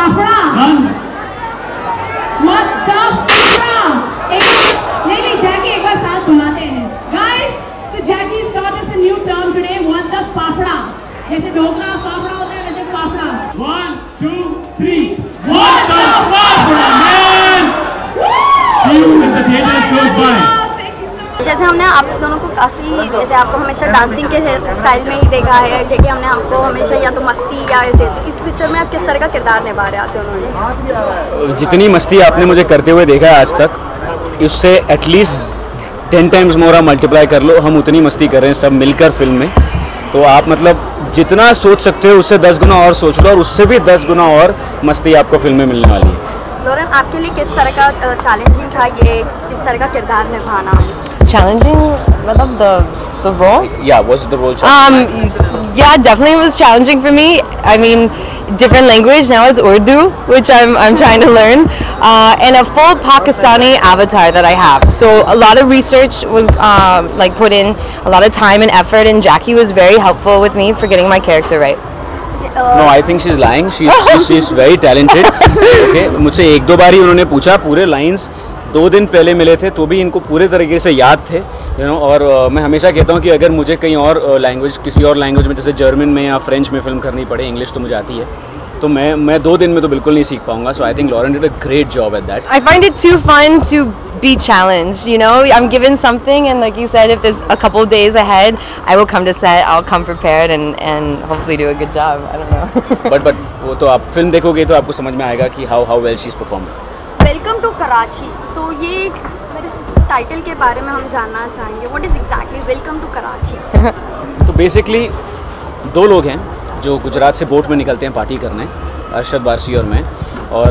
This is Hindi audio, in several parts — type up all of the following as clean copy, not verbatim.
फाफड़ा? What the fafda? नहीं जैकी एक बार साथ बुलाते हैं guys. So Jackie taught us a new term today. What the fafda? जैसे ढोकला फाफड़ा होता है वैसे fafda. 1, 2, 3. What the fafda man? See you in the theaters close by. जैसे हमने आप दोनों को काफ़ी, जैसे आपको हमेशा डांसिंग के स्टाइल में ही देखा है, जैसे हमने आपको हमेशा या तो मस्ती या ऐसे, तो इस पिक्चर में आप किस तरह का किरदार निभा रहे हैं आप दोनों ने? जितनी मस्ती आपने मुझे करते हुए देखा है आज तक, उससे एटलीस्ट 10 टाइम्स मोर आप मल्टीप्लाई कर लो, हम उतनी मस्ती कर रहे हैं सब मिलकर फिल्म में। तो आप मतलब जितना सोच सकते हो उससे 10 गुना और सोच लो, और उससे भी 10 गुना और मस्ती आपको फिल्म में मिलने वाली है। लॉरेन, आपके लिए किस तरह का चैलेंजिंग था ये इस तरह का किरदार निभाना? Challenging, मतलब the role? Yeah, was the role challenging? Yeah, definitely was challenging for me. I mean, different language, now it's Urdu, which I'm trying to learn, and a full Pakistani avatar that I have. So a lot of research was like put in, a lot of time and effort, and Jackie was very helpful with me for getting my character right. No, I think she's lying. She's very talented. Okay, मुझसे एक दो बार ही उन्होंने पूछा, पूरे लाइंस 2 दिन पहले मिले थे तो भी इनको पूरे तरीके से याद थे, और मैं हमेशा कहता हूँ कि अगर मुझे कहीं और लैंग्वेज, किसी और लैंग्वेज में जैसे जर्मन में या फ्रेंच में फिल्म करनी पड़े, इंग्लिश तो मुझे आती है, तो मैं 2 दिन में तो बिल्कुल नहीं सीख पाऊंगा. So I think Lauren did a great job at that. I find it too fun to be challenged, you know. I'm given something, and like you said, if there's a couple of days ahead, I will come to set, I'll come prepared and hopefully do a good job. I don't know. but वो तो आप फिल्म देखोगे तो आपको समझ में आएगा कि how well she's performed. Welcome to Karachi, तो ये इस टाइटल के बारे में हम जानना चाहेंगे. What is exactly welcome to Karachi? तो बेसिकली 2 लोग हैं जो गुजरात से बोट में निकलते हैं पार्टी करने, अरशद वारसी और मैं, और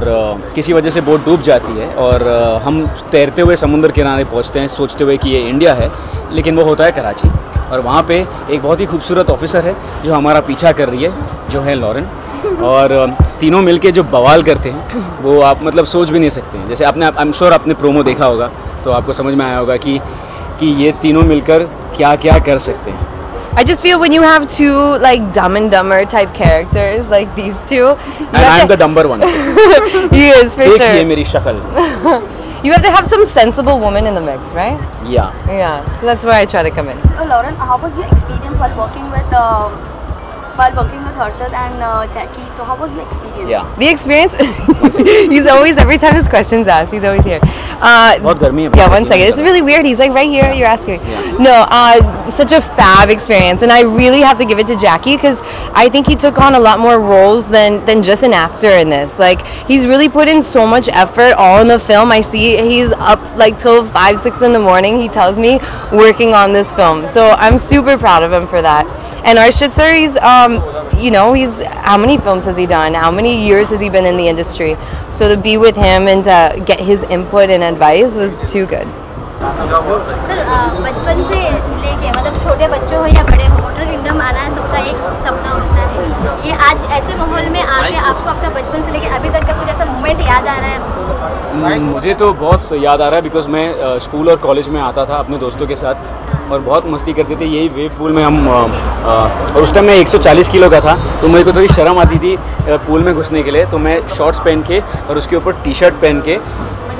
किसी वजह से बोट डूब जाती है और हम तैरते हुए समुद्र किनारे पहुंचते हैं सोचते हुए कि ये इंडिया है, लेकिन वो होता है कराची. और वहाँ पे एक बहुत ही खूबसूरत ऑफिसर है जो हमारा पीछा कर रही है, जो है लॉरेन, और तीनों मिलके जो बवाल करते हैं वो आप मतलब सोच भी नहीं सकते हैं. जैसे आपने, आई एम श्योर आपने प्रोमो देखा होगा तो आपको समझ में आया होगा कि ये तीनों मिलकर क्या क्या कर सकते हैं. I just feel when you have 2 like Dumb and Dumber type characters like these two, and I'm the dumber one. He is for sure. ये मेरी शक्ल. You have to have some sensible woman in the mix, right? Yeah. Yeah. So that's where I try to come in. So Lauren, how was your experience while working with Harshad and Jackie? So how was your experience? Yeah. The experience. He's always, every time this question's asked, he's always here. बहुत गर्मी है. Yeah, one second. It's really weird. He's like right here. You're asking. Yeah. No, such a fab experience, and I really have to give it to Jackie because I think he took on a lot more roles than just an actor in this. Like he's really put in so much effort all in the film. I see he's up like till 5, 6 in the morning. He tells me working on this film, so I'm super proud of him for that. And Arshad sir, he's you know, he's, how many films has he done? How many years has he been in the industry? So to be with him and to get his input and advice was too good. Sir, बचपन से लेके मतलब छोटे बच्चे हो या बड़े हो, वाटर किंगडम आना सबका एक सपना होता है. ये आज ऐसे माहौल में आके आपको अपना बचपन से लेके अभी तक का कुछ ऐसा मोमेंट याद आ रहा है? मुझे तो बहुत याद आ रहा है बिकॉज मैं स्कूल और कॉलेज में आता था अपने दोस्तों के साथ और बहुत मस्ती करते थे. यही वेव पूल में हम और उस टाइम मैं 140 किलो का था, तो मेरे को थोड़ी शर्म आती थी पूल में घुसने के लिए, तो मैं शॉर्ट्स पहन के और उसके ऊपर टी-शर्ट पहन के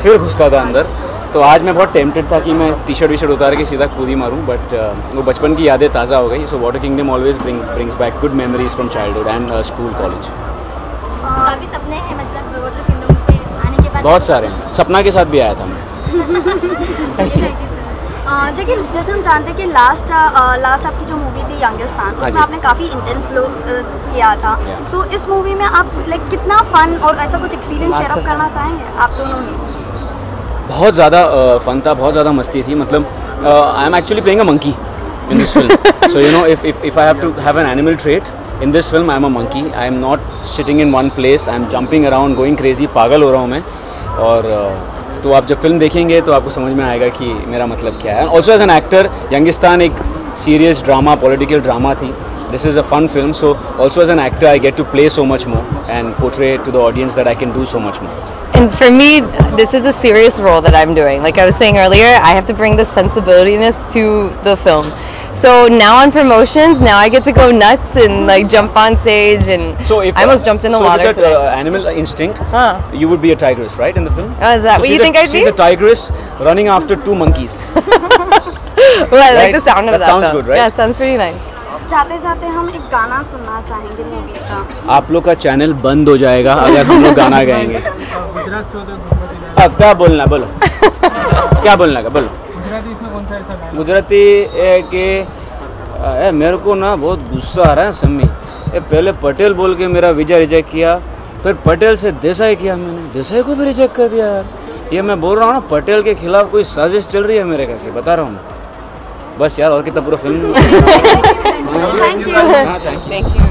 फिर घुसता था अंदर. तो आज मैं बहुत टेम्प्टेड था कि मैं टी-शर्ट वी-शर्ट उतार के सीधा कूद ही मारूं, बट वो बचपन की यादें ताज़ा हो गई. So water kingdom always brings back good memories from childhood and school college. काफ़ी सपने हैं मतलब वाटर किंगडम पे आने के बाद? बहुत सारे हैं. सपना के साथ भी आया था मैं. जैसे हम जानते हैं कि लास्ट आपकी जो मूवी थी यंगिस्तान, उसमें आपने काफ़ी इंटेंस किया था. तो इस मूवी में आप लाइक कितना फन और ऐसा कुछ एक्सपीरियंस शेयर अप करना चाहेंगे आप दोनों ही? बहुत ज़्यादा फन था, बहुत ज़्यादा मस्ती थी. मतलब I am actually playing a monkey in this film. So you know if I have to have an animal trait in this film, I am a monkey. I am not sitting in one place, I am jumping around, going crazy, पागल हो रहा हूँ मैं. और तो आप जब फिल्म देखेंगे तो आपको समझ में आएगा कि मेरा मतलब क्या है. Also as an actor, Youngistaan एक सीरियस ड्रामा, पॉलिटिकल ड्रामा थी. This is a fun film, so also as an actor I get to play so much more and portray to the audience that I can do so much more. And for me, this is a serious role that I'm doing. Like I was saying earlier, I have to bring the sensibilityness to the film. So now on promotions, now I get to go nuts and like jump on stage, and So if I almost jumped in the water if it's today. animal instinct, Huh. you would be a tigress, right, in the film? Oh, is that what you she's think I'd be? She's a tigress running after 2 monkeys. Well, I like Right? the sound of That that. sounds though. good, right? Yeah, it sounds pretty nice. जाते जाते हम एक गाना सुनना चाहेंगे मूवी का। आप लोग का चैनल बंद हो जाएगा अगर हम लोग गाना गाएंगे। क्या बोलना बोलो क्या बोलना का बोलो। गुजराती है कि मेरे को ना बहुत गुस्सा आ रहा है सम्मी। पहले पटेल बोल के मेरा वीज़ा रिजेक्ट किया, फिर पटेल से देसाई किया, मैंने देसाई को भी रिजेक्ट कर दिया यार। ये मैं बोल रहा हूँ ना, पटेल के खिलाफ कोई साजिश चल रही है मेरे करके, बता रहा हूँ मैं। बस यार, और कितना पूरा film. Thank you. Thank you.